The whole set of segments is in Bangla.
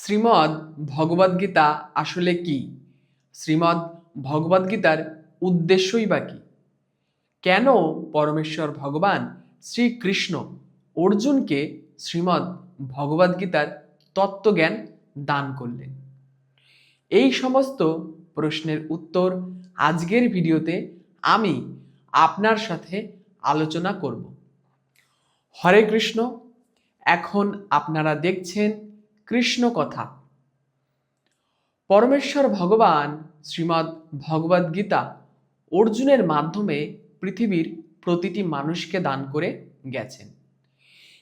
শ্রীমদ্ ভগবদ্গীতা আসলে কি? শ্রীমদ্ ভগবদ্গীতার উদ্দেশ্যই বা কি? কেন পরমেশ্বর ভগবান শ্রীকৃষ্ণ অর্জুনকে শ্রীমদ্ ভগবদ্গীতার তত্ত্বজ্ঞান দান করলেন? এই সমস্ত প্রশ্নের উত্তর আজকের ভিডিওতে আমি আপনার সাথে আলোচনা করব। হরে কৃষ্ণ। এখন আপনারা দেখছেন কৃষ্ণ কথা। পরমেশ্বর ভগবান শ্রীমদ্ ভগবদ্গীতা অর্জুনের মাধ্যমে পৃথিবীর প্রতিটি মানুষকে দান করে গেছেন।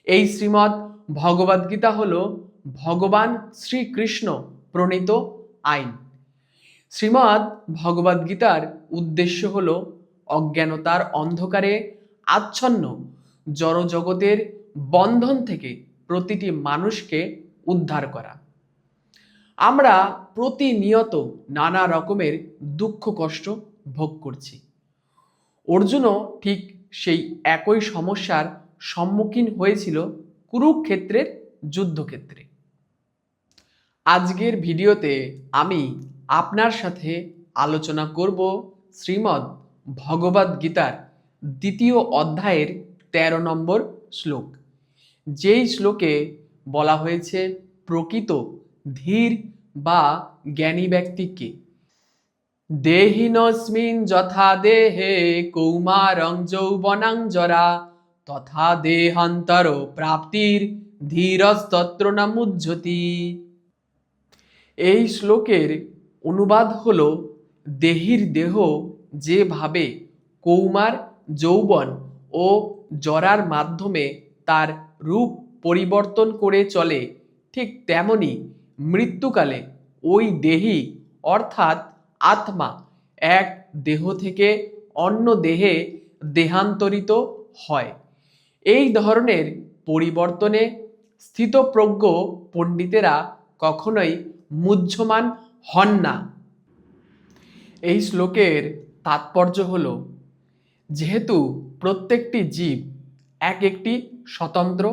এই শ্রীমদ্ ভগবদ্গীতা হল ভগবান শ্রীকৃষ্ণ প্রণীত আইন। শ্রীমদ্ ভগবদ্গীতার উদ্দেশ্য হল অজ্ঞানতার অন্ধকারে আচ্ছন্ন জড়জগতের বন্ধন থেকে প্রতিটি মানুষকে উদ্ধার করা। আমরা প্রতিনিয়ত নানা রকমের দুঃখ কষ্ট ভোগ করছি। অর্জুনও ঠিক সেই একই সমস্যার সম্মুখীন হয়েছিল কুরুক্ষেত্রের যুদ্ধক্ষেত্রে। আজকের ভিডিওতে আমি আপনার সাথে আলোচনা করব শ্রীমদ্ ভগবদ্গীতার দ্বিতীয় অধ্যায়ের 13 নম্বর শ্লোক, যেই শ্লোকে বলা হয়েছে প্রকৃত ধীর বা জ্ঞানী ব্যক্তিকে দেহিনস্মিন যথা দেহে কৌমারং যৌবনাং জরা তথা দেহান্তর প্রাপ্তির ধীরস্তত্র না মুহ্যতি। এই শ্লোকের অনুবাদ হল, দেহির দেহ যেভাবে কৌমার, যৌবন ও জরার মাধ্যমে তার রূপ পরিবর্তন করে চলে, ঠিক তেমনি মৃত্যুকালে ওই দেহি অর্থাৎ আত্মা এক দেহ থেকে অন্য দেহে দেহান্তরিত হয়। এই ধরনের পরিবর্তনে স্থিতপ্রজ্ঞ পণ্ডিতেরা কখনোই মুহ্যমান হন না। এই শ্লোকের তাৎপর্য হল, যেহেতু প্রত্যেকটি জীব এক একটি স্বতন্ত্র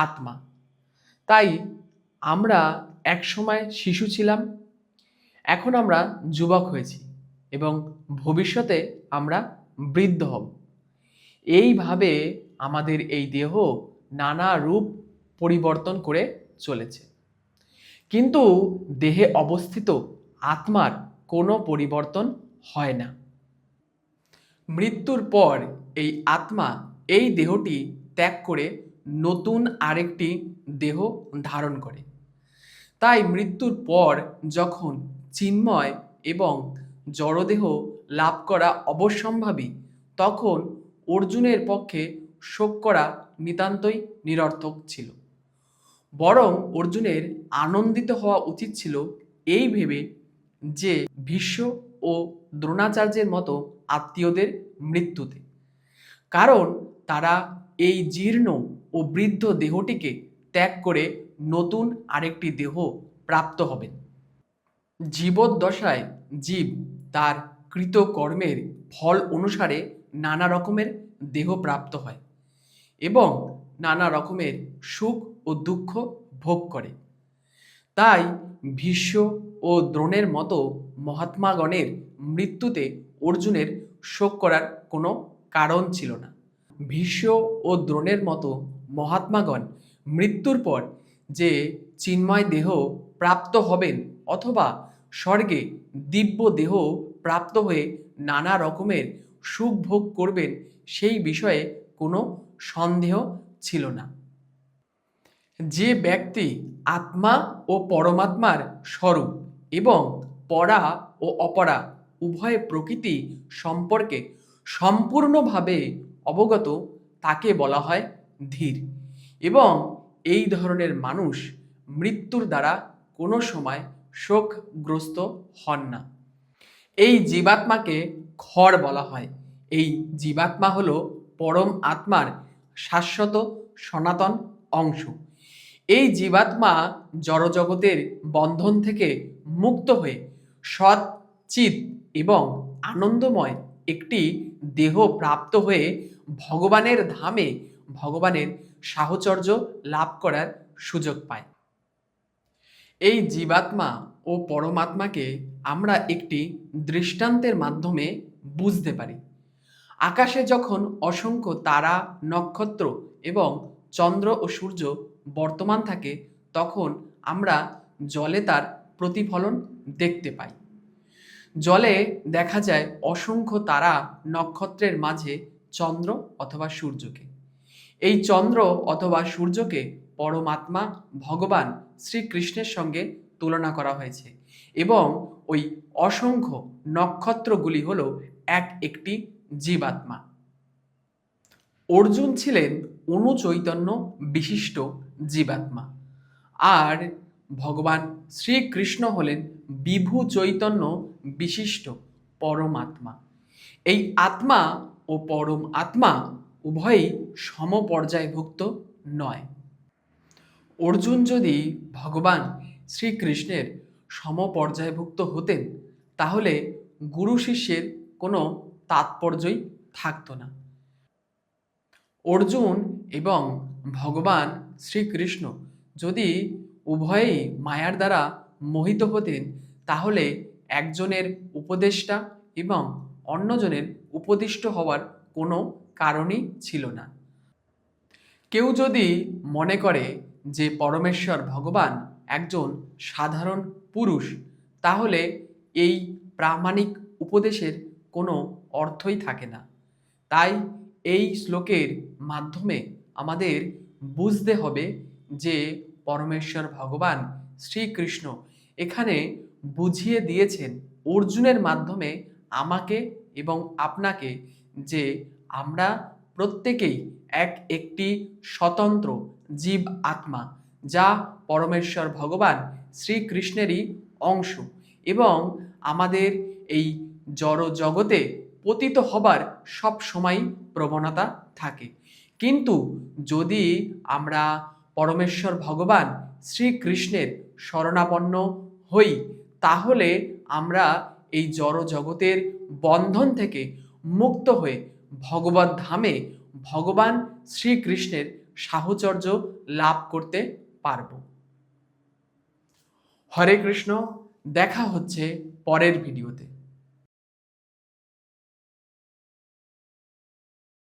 আত্মা, তাই আমরা একসময় শিশু ছিলাম, এখন আমরা যুবক হয়েছি এবং ভবিষ্যতে আমরা বৃদ্ধ হব। এইভাবে আমাদের এই দেহ নানা রূপ পরিবর্তন করে চলেছে, কিন্তু দেহে অবস্থিত আত্মার কোনো পরিবর্তন হয় না। মৃত্যুর পর এই আত্মা এই দেহটি ত্যাগ করে নতুন আরেকটি দেহ ধারণ করে। তাই মৃত্যুর পর যখন চিন্ময় এবং জড়দেহ লাভ করা অবশ্যম্ভাবী, তখন অর্জুনের পক্ষে শোক করা নিতান্তই নিরর্থক ছিল। বরং অর্জুনের আনন্দিত হওয়া উচিত ছিল এই ভেবে যে ভীষ্ম ও দ্রোণাচার্যের মতো আত্মীয়দের মৃত্যুতে, কারণ তারা এই জীর্ণ ও বৃদ্ধ দেহটিকে ত্যাগ করে নতুন আরেকটি দেহ প্রাপ্ত হবেন। জীবদ্দশায় জীব তার কৃত কর্মের ফল অনুসারে নানা রকমের দেহ প্রাপ্ত হয় এবং নানা রকমের সুখ ও দুঃখ ভোগ করে। তাই ভীষ্ম ও দ্রোণের মতো মহাত্মাগণের মৃত্যুতে অর্জুনের শোক করার কোনো কারণ ছিল না। ভীষ্ম ও দ্রোণের মতো মহাত্মাগণ মৃত্যুর পর যে চিন্ময় দেহ প্রাপ্ত হবেন অথবা স্বর্গে দিব্য দেহ প্রাপ্ত হয়ে নানা রকমের সুখ ভোগ করবেন, সেই বিষয়ে কোনো সন্দেহ ছিল না। যে ব্যক্তি আত্মা ও পরমাত্মার স্বরূপ এবং পরা ও অপরা উভয় প্রকৃতি সম্পর্কে সম্পূর্ণভাবে অবগত, তাকে বলা হয় ধীর, এবং এই ধরনের মানুষ মৃত্যুর দ্বারা কোনো সময় শোকগ্রস্ত হন না। এই জীবাত্মাকে ক্ষর বলা হয়। এই জীবাত্মা হলো পরম আত্মার শাশ্বত সনাতন অংশ। এই জীবাত্মা জড়জগতের বন্ধন থেকে মুক্ত হয়ে সৎ, চিৎ এবং আনন্দময় একটি দেহ প্রাপ্ত হয়ে ভগবানের ধামে ভগবানের সাহচর্য লাভ করার সুযোগ পায়। এই জীবাত্মা ও পরমাত্মাকে আমরা একটি দৃষ্টান্তের মাধ্যমে বুঝতে পারি। আকাশে যখন অসংখ্য তারা, নক্ষত্র এবং চন্দ্র ও সূর্য বর্তমান থাকে, তখন আমরা জলে তার প্রতিফলন দেখতে পাই। জলে দেখা যায় অসংখ্য তারা, নক্ষত্রের মাঝে চন্দ্র অথবা সূর্যকে। এই চন্দ্র অথবা সূর্যকে পরমাত্মা ভগবান শ্রীকৃষ্ণের সঙ্গে তুলনা করা হয়েছে এবং ওই অসংখ্য নক্ষত্রগুলি হলো একটি জীবাত্মা। অর্জুন ছিলেন অনুচৈতন্য বিশিষ্ট জীবাত্মা, আর ভগবান শ্রীকৃষ্ণ হলেন বিভু চৈতন্য বিশিষ্ট পরমাত্মা। এই আত্মা ও পরম আত্মা উভয়ই সমপর্যায়ভুক্ত নয়। অর্জুন যদি ভগবান শ্রীকৃষ্ণের সমপর্যায়ভুক্ত হতেন, তাহলে গুরু শিষ্যের কোনো তাৎপর্যই থাকতো না। অর্জুন এবং ভগবান শ্রীকৃষ্ণ যদি উভয়েই মায়ার দ্বারা মোহিত হতেন, তাহলে একজনের উপদেষ্টা এবং অন্যজনের উপদিষ্ট হওয়ার কোনো কারণই ছিল না। কেউ যদি মনে করে যে পরমেশ্বর ভগবান একজন সাধারণ পুরুষ, তাহলে এই প্রামাণিক উপদেশের কোনো অর্থই থাকে না। তাই এই শ্লোকের মাধ্যমে আমাদের বুঝতে হবে যে পরমেশ্বর ভগবান শ্রীকৃষ্ণ এখানে বুঝিয়ে দিয়েছেন অর্জুনের মাধ্যমে আমাকে এবং আপনাকে, যে আমরা প্রত্যেকেই একটি স্বতন্ত্র জীব আত্মা, যা পরমেশ্বর ভগবান শ্রীকৃষ্ণেরই অংশ, এবং আমাদের এই জড় জগতে পতিত হবার সব সময় প্রবণতা থাকে। কিন্তু যদি আমরা পরমেশ্বর ভগবান শ্রীকৃষ্ণের শরণাপন্ন হই, তাহলে আমরা এই জড় জগতের বন্ধন থেকে মুক্ত হয়ে ভগবত ধামে ভগবান শ্রীকৃষ্ণের সাহচর্য লাভ করতে পারব। হরে কৃষ্ণ। দেখা হচ্ছে পরের ভিডিওতে।